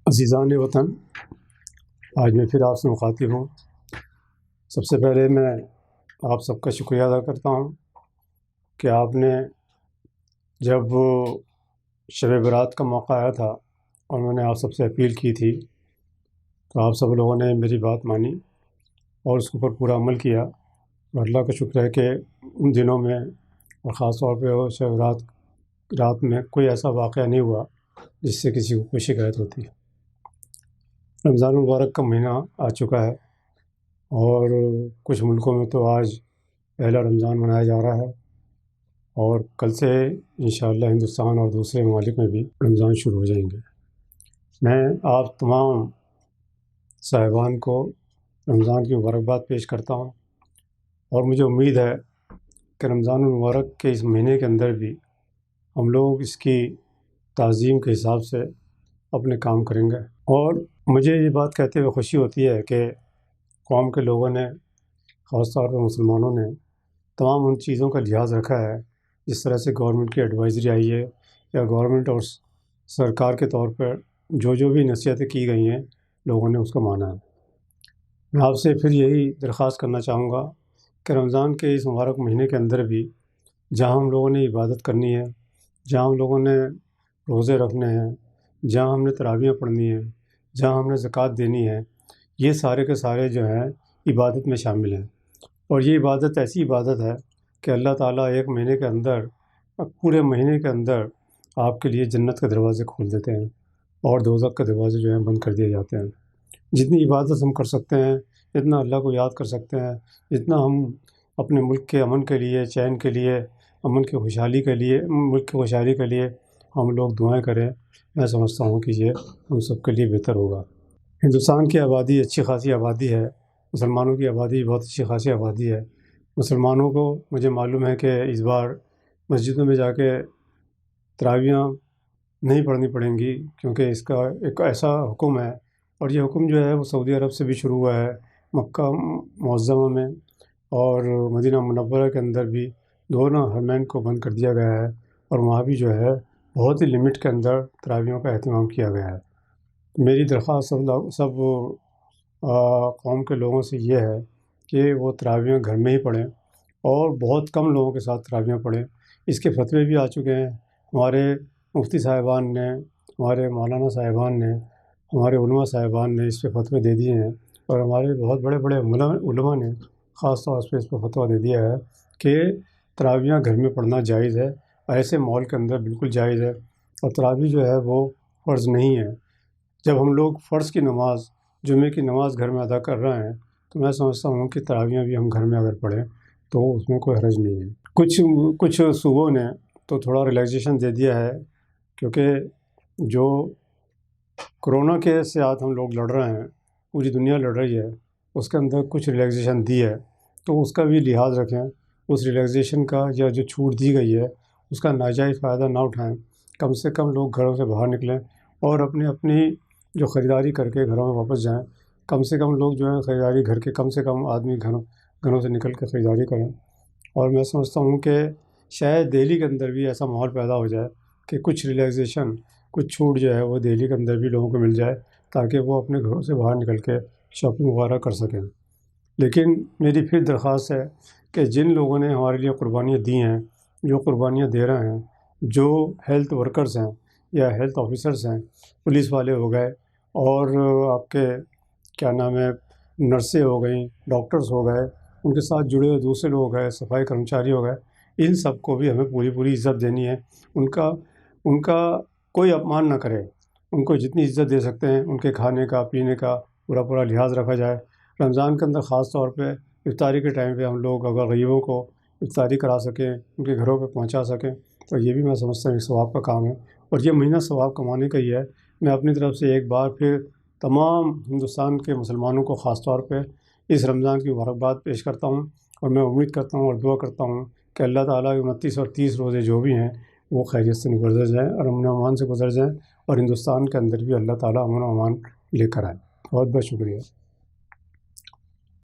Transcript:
عزیزان وطن، آج میں پھر آپ سے مخاطب ہوں۔ سب سے پہلے میں آپ سب کا شکریہ ادا کرتا ہوں کہ آپ نے جب شب برات کا موقع آیا تھا اور میں نے آپ سب سے اپیل کی تھی تو آپ سب لوگوں نے میری بات مانی اور اس کے اوپر پورا عمل کیا، اور اللہ کا شکر ہے کہ ان دنوں میں اور خاص طور پہ شب رات میں کوئی ایسا واقعہ نہیں ہوا جس سے کسی کو کوئی شکایت ہوتی ہے۔ رمضان المبارک کا مہینہ آ چکا ہے اور کچھ ملکوں میں تو آج پہلا رمضان منایا جا رہا ہے، اور کل سے انشاءاللہ ہندوستان اور دوسرے ممالک میں بھی رمضان شروع ہو جائیں گے۔ میں آپ تمام صاحبان کو رمضان کی مبارکباد پیش کرتا ہوں، اور مجھے امید ہے کہ رمضان المبارک کے اس مہینے کے اندر بھی ہم لوگ اس کی تعظیم کے حساب سے اپنے کام کریں گے۔ اور مجھے یہ بات کہتے ہوئے خوشی ہوتی ہے کہ قوم کے لوگوں نے، خاص طور پر مسلمانوں نے، تمام ان چیزوں کا لحاظ رکھا ہے جس طرح سے گورنمنٹ کی ایڈوائزری آئی ہے یا گورنمنٹ اور سرکار کے طور پر جو بھی نصیحتیں کی گئی ہیں لوگوں نے اس کو مانا ہے۔ میں آپ سے پھر یہی درخواست کرنا چاہوں گا کہ رمضان کے اس مبارک مہینے کے اندر بھی جہاں ہم لوگوں نے عبادت کرنی ہے، جہاں ہم لوگوں نے روزے رکھنے ہیں، جہاں ہم نے تراویحیں پڑھنی ہیں، جہاں ہم نے زکوٰۃ دینی ہے، یہ سارے کے سارے جو ہیں عبادت میں شامل ہیں۔ اور یہ عبادت ایسی عبادت ہے کہ اللہ تعالیٰ ایک مہینے کے اندر، پورے مہینے کے اندر آپ کے لیے جنت کے دروازے کھول دیتے ہیں اور دوزخ کے دروازے جو ہیں بند کر دیے جاتے ہیں۔ جتنی عبادت ہم کر سکتے ہیں، جتنا اللہ کو یاد کر سکتے ہیں، جتنا ہم اپنے ملک کے امن کے لیے، چین کے لیے، امن کی خوشحالی کے لیے، ملک کی خوشحالی کے لیے ہم لوگ دعائیں کریں، میں سمجھتا ہوں کہ یہ ہم سب کے لیے بہتر ہوگا۔ ہندوستان کی آبادی اچھی خاصی آبادی ہے، مسلمانوں کی آبادی بہت اچھی خاصی آبادی ہے۔ مسلمانوں کو مجھے معلوم ہے کہ اس بار مسجدوں میں جا کے تراویحیں نہیں پڑھنی پڑیں گی، کیونکہ اس کا ایک ایسا حکم ہے، اور یہ حکم جو ہے وہ سعودی عرب سے بھی شروع ہوا ہے۔ مکہ معظمہ میں اور مدینہ منورہ کے اندر بھی دونوں حرمین کو بند کر دیا گیا ہے، اور وہاں بھی جو ہے بہت ہی لمٹ کے اندر تراویحوں کا اہتمام کیا گیا ہے۔ میری درخواست سب قوم کے لوگوں سے یہ ہے کہ وہ تراویحیں گھر میں ہی پڑھیں اور بہت کم لوگوں کے ساتھ تراویحیں پڑھیں۔ اس کے فتوے بھی آ چکے ہیں، ہمارے مفتی صاحبان نے، ہمارے مولانا صاحبان نے، ہمارے علماء صاحبان نے اس پہ فتوے دے دیے ہیں، اور ہمارے بہت بڑے بڑے علماء نے خاص طور پہ اس پہ فتویٰ دے دیا ہے کہ تراویحیں گھر میں پڑھنا جائز ہے، ایسے ماحول کے اندر بالکل جائز ہے، اور تراویح جو ہے وہ فرض نہیں ہے۔ جب ہم لوگ فرض کی نماز، جمعے کی نماز گھر میں ادا کر رہے ہیں تو میں سمجھتا ہوں کہ تراویحیں بھی ہم گھر میں اگر پڑھیں تو اس میں کوئی حرج نہیں ہے۔ کچھ صوبوں نے تو تھوڑا ریلیکسیشن دے دیا ہے، کیونکہ جو کرونا کے ساتھ ہم لوگ لڑ رہے ہیں، پوری دنیا لڑ رہی ہے، اس کے اندر کچھ ریلیکسیشن دی ہے، تو اس کا بھی لحاظ رکھیں۔ اس ریلیکسیشن کا یا جو چھوٹ دی گئی ہے اس کا ناجائز فائدہ نہ اٹھائیں۔ کم سے کم لوگ گھروں سے باہر نکلیں اور اپنی جو خریداری کر کے گھروں میں واپس جائیں۔ کم سے کم لوگ جو ہے خریداری گھر کے، کم سے کم آدمی گھروں سے نکل کے خریداری کریں۔ اور میں سمجھتا ہوں کہ شاید دہلی کے اندر بھی ایسا ماحول پیدا ہو جائے کہ کچھ ریلیکسیشن، کچھ چھوٹ جو ہے وہ دہلی کے اندر بھی لوگوں کو مل جائے، تاکہ وہ اپنے گھروں سے باہر نکل کے شاپنگ وغیرہ کر سکیں۔ لیکن میری پھر درخواست ہے کہ جن لوگوں نے ہمارے لیے قربانیاں دی ہیں، جو قربانیاں دے رہے ہیں، جو ہیلتھ ورکرز ہیں یا ہیلتھ آفیسرز ہیں، پولیس والے ہو گئے، اور آپ کے کیا نام ہے، نرسیں ہو گئیں، ڈاکٹرز ہو گئے، ان کے ساتھ جڑے ہوئے دوسرے لوگ ہو گئے، صفائی کرمچاری ہو گئے، ان سب کو بھی ہمیں پوری عزت دینی ہے۔ ان کا کوئی اپمان نہ کرے، ان کو جتنی عزت دے سکتے ہیں ان کے کھانے کا، پینے کا پورا لحاظ رکھا جائے۔ رمضان کے اندر خاص طور پہ افطاری کے ٹائم پہ ہم لوگ اگر غریبوں کو افطاری کرا سکیں، ان کے گھروں پہ پہنچا سکیں، تو یہ بھی میں سمجھتا ہوں ایک ثواب کا کام ہے، اور یہ مہینہ ثواب کمانے کا ہی ہے۔ میں اپنی طرف سے ایک بار پھر تمام ہندوستان کے مسلمانوں کو خاص طور پہ اس رمضان کی مبارکباد پیش کرتا ہوں، اور میں امید کرتا ہوں اور دعا کرتا ہوں کہ اللہ تعالیٰ کے 29 اور 30 روزے جو بھی ہیں وہ خیریت سے گزر جائیں اور امن و امان سے گزر جائیں، اور ہندوستان کے اندر بھی اللہ تعالیٰ امن و امان لے کر آئے۔ بہت بہت شکریہ۔